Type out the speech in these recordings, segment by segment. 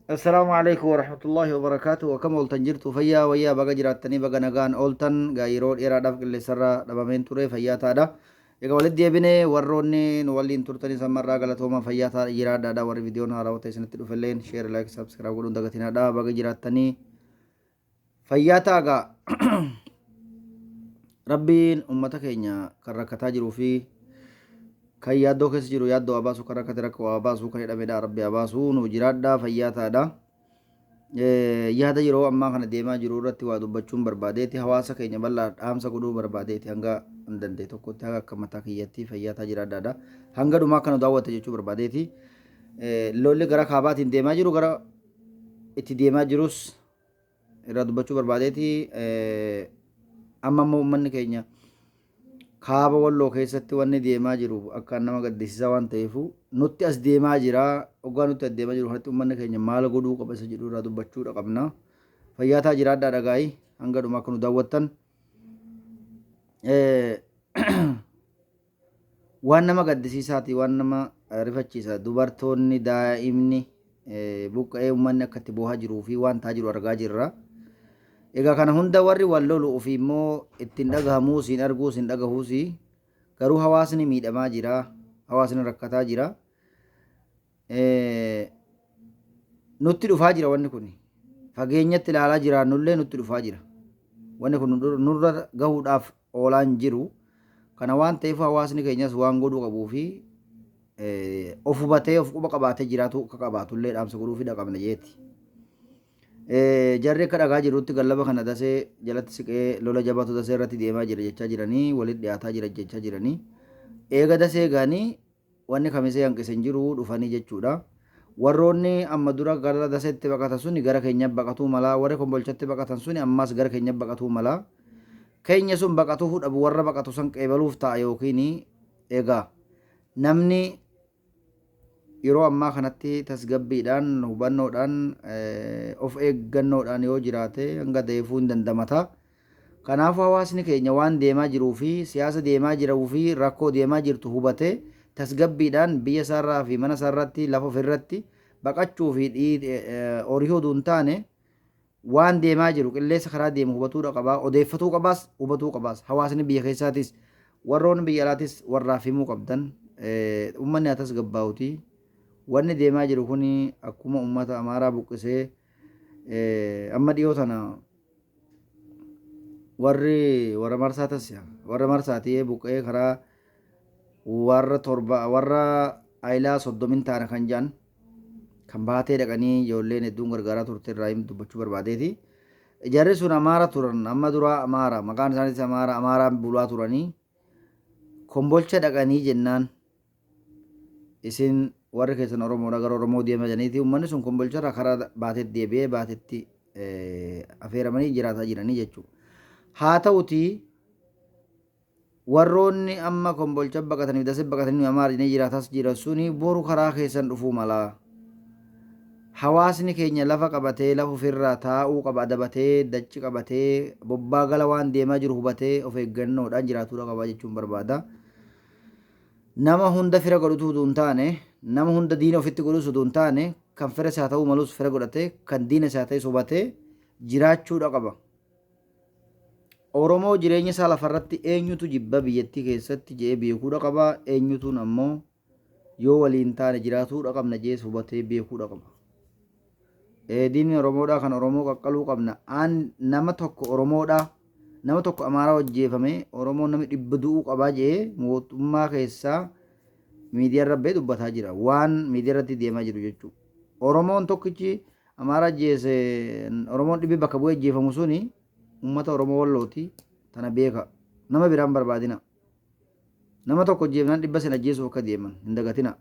السلام عليكم ورحمة الله وبركاته وكم أولتن جرتو فيا ويا بقى جراتني بقى نغان أولتن غايرو إيرا داف اللي سرا دبامين توري فيا تادا إيقا ولد ديبيني وروني نوالين تورتني سمرا غلطوما فيا تا إيرا دادا ور فيديو نهارا وتيسن تدفلين شير لايك سبسكرايب ودون دغتنا دا بقى جراتني فيا تاغا ربين أمتك إنيا كركتا جرو في كي يادو كيس جرو يادو أباسو كركتا ركو أباسو كي ربي ربي أباسو نوجرات دا فيا تادا yaada yeroo ammaa kana deemaa jiru irratti waa dubbachuun barbaadeeti hawaasa keenya bal'aa dhaamsa godhuu barbaadeeti hanga hin danda'e tokkotti haga akka mataa kiyyatti fayyaataa jira adda addaa hanga dhumaa kana daawwata jechuu barbaadeeti lolli gara kaabaatiin deemaa jiru gara itti deemaa jirus irraa dubbachuu barbaadeeti amma ammoo uummanni keenya kaaba walloo keessatti wanni deemaa jiru akka nama gaddisiisaa waan ta'eef nutti as deemaa jira ogaa nutti as deemaa jiru kanatti uummanni keenya maal godhuu qaba isa jedhu irraa dubbachuudha qabna fayyaataa jira adda dhagaa'ii hanga dhumaa akka nu daawwattan waan nama gaddisiisaati waan nama rifachiisa dubartoonni daa'imni buqqa'ee uummanni akka itti boohaa jiruu fi waan ta'aa jiru argaa jirra. Egaa kana hunda warri wal lolu ofii immoo ittiin dhagahamuu siin arguu siin dhagahuusi garuu hawaasni miidhamaa jira hawaasni rakkataa jira nutti dhufaa jira wanni kun fageenyatti ilaalaa jiraannullee nutti dhufaa jira wanni kun nurra gahuudhaaf oolaan jiru kana waan ta'eef hawaasni keenyas waan godhuu qabuu fi of hubatee of quba qabaatee jiraatu akka qabaatullee dhaamsa godhuu fi dhaqabna jeetti. Jarri akka dhagaa jirutti gallaba kana dasee jalatti siqee lola jabaatu dasee irratti deemaa jira jechaa jiranii walitti dhiyaataa jira jechaa jiranii eega dasee gaanii wanni kamisee hanqisen jiru dhufanii jechuudha warroonni amma dura gara daseetti baqatan suni gara keenya baqatuu malaa warri kombolchatti baqatan suni ammas gara keenya baqatuu malaa keenya sun baqatuu dhabu warra baqatu san qeebaluuf ta'a yookiin eegaa namni yeroo ammaa kanatti tasgabbiidhaan hubannoodhaan of eeggannoodhaan yoo jiraate hanga deefuu hin dandamata. Kanaaf hawaasni keenya waan deemaa jiruu fi siyaasa deemaa jiruu fi rakkoo deemaa jirtu hubate tasgabbiidhaan biyya isaarraa fi mana isaarratti lafa ofirratti baqachuu fi horii hoduu hin taane waan deemaa jiru qilleessa karaa deemu hubatuu qabaa odeeffatuu qabaas hubatuu qabaas hawaasni biyya keessaatis warroon biyya alaatis warraaf himuu qabdan uummanni haa tasgabbaa'uti. Wanni deemaa jiru kun akkuma uummata amaaraa buqqisee amma dhiyoo tana warra marsaa tasya warra marsaatii buqqee karaa warra aayilaa 30 taana kan jedhan kan baatee dhaqanii ijoolleen hedduun gargaaraa turte irraa dubbachuu barbaadeeti. Jarri sun amaara turan amma duraa amaara maqaan isaaniis amaaraan bulaa turanii kombolcha dhaqanii jennaan isin warri keessan Oromoodha gara Oromoo deemaa jiraniiti uummanni sun kombolcharraa karaa baatetti deebi'ee baatetti affeeramanii jiraataa jiranii jechuudha. Haa ta'uti warroonni amma kombolcha baqatanii dasee baqatanii amaaranii jiraatas jiran suni boru karaa keessan dhufuu mala. Hawaasni keenya lafa qabatee lafa ofirraa taa'uu qaba adabatee dachi qabatee bobbaa gala waan deemaa jiru hubatee of eeggannoodhaan jiraatuudha qaba jechuun barbaada. Nama hunda fira godhutu utuu hin taane nama hunda diina ofitti godhus utuu hin taane kan fira isaa ta'uu malus fira godhatee kan diina isaa ta'es hubatee jiraachuudha qaba. Oromoo jireenya isaa lafarratti eenyutu jibba biyyattii keessatti jedhee beekuudha qaba eenyutuun ammoo yoo waliin taane jiraatuudha qabna jees hubatee beekuudha qaba. Diinni Oromoodhaa kan Oromoo qaqqaluu qabna nama tokko Oromoodhaa nama tokko amaaraa hojjeefame Oromoo namni 100 du'uu qabaa jedhee mootummaa keessaa miidiyaa irra ba'ee dubbataa jira waan miidiyaa irratti deemaa jiru jechuudha. Oromoon tokkichi amaaraa jeese Oromoon 100 bakka bu'ee ajjeefamu suni uummata Oromoo wallooti tana beeka nama biraan barbaadina nama tokko ajjeefnaan 100 sana ajjeesuuf akka deeman hin dagatina.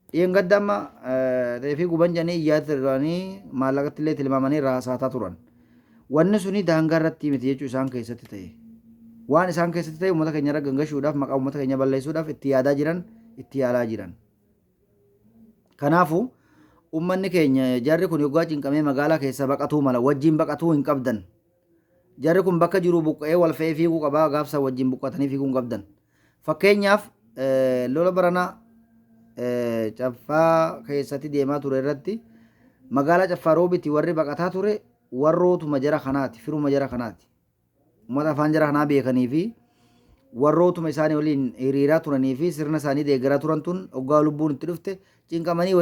Dhiyengadda amma reefii guban jedhanii iyyaa turanii maallaqatti illee tilmaamanii raasaataa turan. Wanni suni daangaa irratti miti jechuu isaan keessatti ta'e waan isaan keessatti ta'e uummata keenya irra gangashuudhaaf maqaa uummata keenya balleessuudhaaf itti yaadaa jiran itti yaalaa jiran. Kanaafuu uummanni keenya jarri kun yoggaa cinqamee magaalaa keessa baqatuu mala wajjin baqatuu hin qabdan. Jarri kun bakka jiru buqqa'ee wal fe'ee fiiguu qabaa gaafsa wajjin buqqatanii fiiguu hin qabdan. Fakkeenyaaf lola baranaa caffaa keessatti deemaa ture irratti magaalaa Caffaroobiti warri baqataa ture warrootuma jara kanaati firuma jara kanaati uummata afaan jara kanaa beekanii fi warrootuma isaanii waliin hiriiraa turanii fi sirna isaanii deeggaraa turan tun hoggaa lubbuun itti dhufte cinqamanii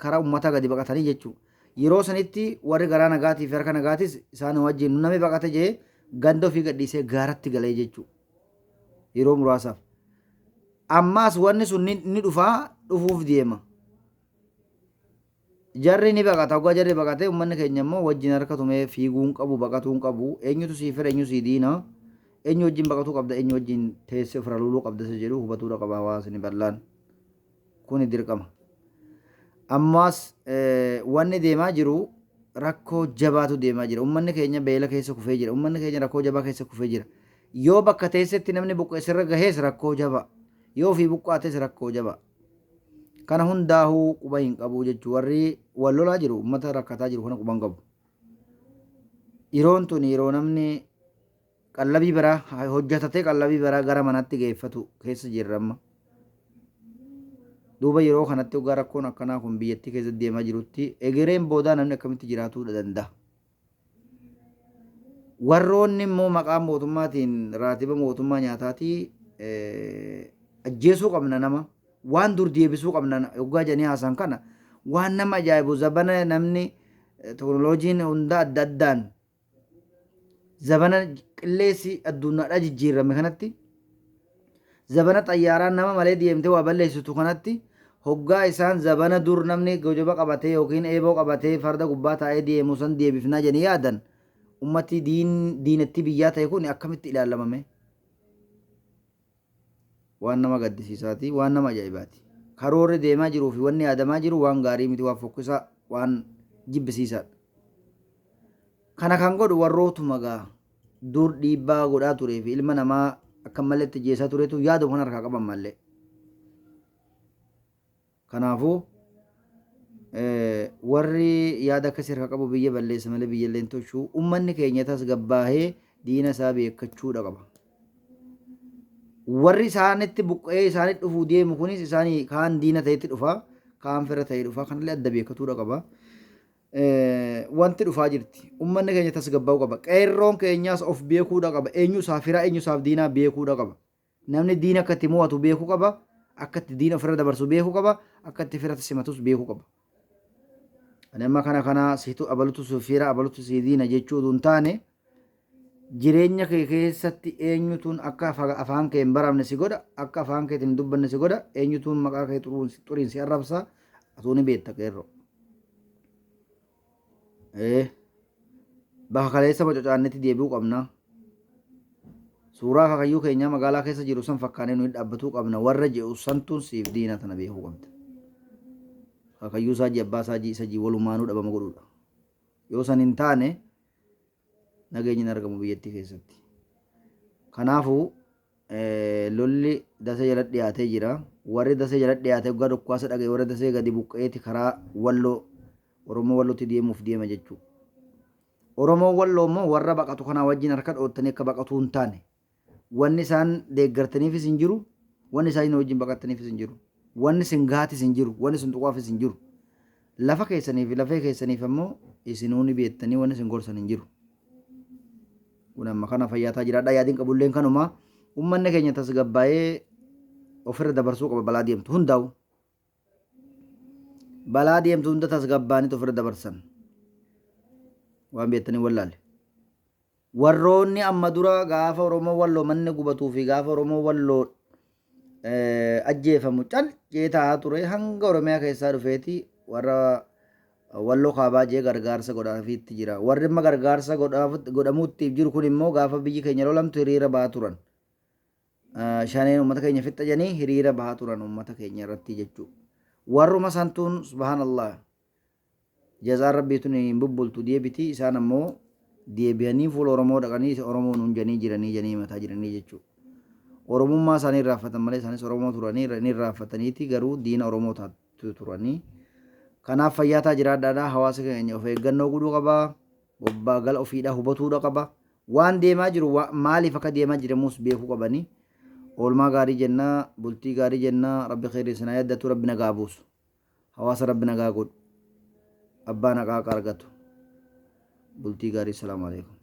karaa uummataa gadi baqatanii jechuudha. Yeroo sanitti warri garaa nagaatii fi harka nagaatis isaan wajjin namni baqate jee ganda ofii gadhiisee gaaratti galee jechuudha. Yeroo muraasaaf. Ammaas wanni sun ni dhufuuf deema. Jarri ni baqata hoggaa jarri baqatee uummanni keenya immoo wajjin harka tumee fiiguun qabu baqatuun qabu eenyutu sii fira eenyu sii diina eenyu wajjin baqatuu qabda eenyu wajjin teessee ofirra luluu qabda isa jedhu hubatuudha qaba hawaasni bal'aan kuni dirqama. Ammaas wanni deemaa jiru rakkoo jabaatu deemaa jira. Uummanni keenya beela keessa kufee jira. Uummanni keenya rakkoo jabaa keessa kufee jira. Yoo bakka teessetti namni buqqeessirra gahees rakkoo jabaa. Yoo ofii buqqaates rakkoo jabaa. Kana hundaahuu quba hin qabu jechuun warri wal lolaa jiru uummata rakkataa jiru kana quba hin qabu. Yeroon tun yeroo namni qallabii biraa hojjetatee qallabii biraa gara manatti geeffatu keessa jirra amma. Duuba yeroo kanatti hoggaa rakkoon akkanaa kun biyyattii keessatti deemaa jirutti egereen boodaa namni akkamitti jiraatuu danda'a. Warroonni immoo maqaa mootummaatiin raatiba mootummaa nyaataatii ajjeesuu qabna nama waan dur deebisuu qabna hoggaa jedhanii haasan kana waan nama ajaa'ibu zabana namni teknooloojiin hunda adda addaan zabana qilleensi addunyaadhaa jijjiirame kanatti zabana xayyaaraan nama malee deemtee waa balleessitu kanatti hoggaa isaan zabana dur namni gojoba qabatee yookiin eeboo qabatee farda gubbaa taa'ee deemu san deebifnaa jedhanii yaadan ummati diinatti biyyaa ta'e kun akkamitti ilaalamame waan nama gaddisiisaati waan nama ajaa'ibaati karoorri deemaa jiruu fi wanni yaadamaa jiru waan gaarii miti waan fokkisaa waan jibbisiisaadha. Kana kan godhu warrootuma gaa dur dhiibbaa godhaa turee fi ilma namaa akka malee itti jeesaa turetu yaada kan harkaa qaban mallee. Kanaafuu warri yaada akkasii harkaa qabu biyya balleessa malee biyya illee tolchuu uummanni keenya tasgabbaahee diina isaa beekachuudha qaba. Warri isaanitti buqqee isaanitti dhufuu deemu kunis isaanii kaan diina ta'etti dhufa kaan fira ta'ee dhufa kanallee adda beekatuudha qaba. Wanti dhufaa jirti uummanni keenya tasgabbaa'uu qaba qeerroon keenyaas of beekuudha qaba eenyu isaaf firaa eenyu isaaf diinaa beekuudha qaba namni diina akka itti mo'atu beekuu qaba akka itti diina ofirra dabarsu beekuu qaba akka itti fira simatus beekuu qaba. Ani amma kana situ abalutu fiira abalutu si diina jechuutu hin taane jireenya kee keessatti eenyutuun akka afaan kee hin baramne si godha akka afaan kee hin dubbanne si godha eenyutuun maqaa kee xuriin si arrabsa atuu ni beekta qeerroo. Bakka kaleessa bococaannetti deebi'uu qabna. Suuraa kakayyuu keenya magaalaa keessa jiru san fakkaanee nuyi dhaabbatuu qabna. Warra je'u santuun siif diina tana beekuu qabda. Kakayyuu isaa abbaa isaa isa walumaanuu dhabama godhuudha. Yoo san hin taane nageenyi hin argamu biyyattii keessatti. Kanaafuu lolli dasee jala dhiyaatee jira. Warri dasee jala dhiyaatee waggaa dhukkaasa dhaga'e warra dasee gadi buqqeeti karaa walloo Oromoo wallootti deemuuf deema jechuudha. Oromoo walloo immoo warra baqatu kanaa wajjin harka dhoottanii akka baqatuu hin taane wanni isaan deeggartaniifis hin jiru wanni isaan wajjin baqattaniifis hin jiru wanni isin gaatis hin jiru wanni isin tuqaafis hin jiru lafa keessanii fi lafee keessaniif ammoo isinuuni beektanii wanni isin gorsan hin jiru. Kun amma kana fayyaataa jiraadha yaadiin qabulleen kanuma uummanni keenya tasgabbaa'ee ofirra dabarsuu qaba balaa deemtu hundaa'u. Balaa deemtu hunda tasgabbaanitu ofirra dabarsan waan beektanii wallaalle. Warroonni amma dura gaafa Oromoo walloo manni gubatuu fi gaafa Oromoo walloo ajjeefamu calcee taa'aa ture hanga Oromiyaa keessaa dhufeeti warra walloo kaabaa jee gargaarsa godhaafiitti jira. Warri amma gargaarsa godhamuuttiif jiru kun immoo gaafa biyyi keenya lolamtu hiriira bahaa turan. Shaneen uummata keenya fixxajanii hiriira bahaa turan uummata keenya irratti jechuudha. Warruma santuun subhanallah jazaan rabbiituun hin bubbultu deebiti isaan ammoo deebi'anii fuula Oromoo dhaqanii Oromoo nuun janii jiranii janii mataa jiranii jechuudha. Oromummaa isaanii irraanfatan malee isaanis Oromoo turanii ni irraanfataniiti garuu diina Oromoo turanii. Kanaaf fayyaataa jiraadhaadhaa hawaasa keenya of eeggannoo godhuu qabaa bobbaa gala ofiidhaa hubatuudha qaba waan deemaa jiru maaliif akka deemaa jiramus beekuu qabanii. Oolmaa gaarii jennaa bultii gaarii jennaa rabbi khairii sanaa yaddatu rabbi nagaa buusu hawaasa rabbi nagaa godhu abbaan haqaa argatu bultii gaarii. Salaamu alaikum.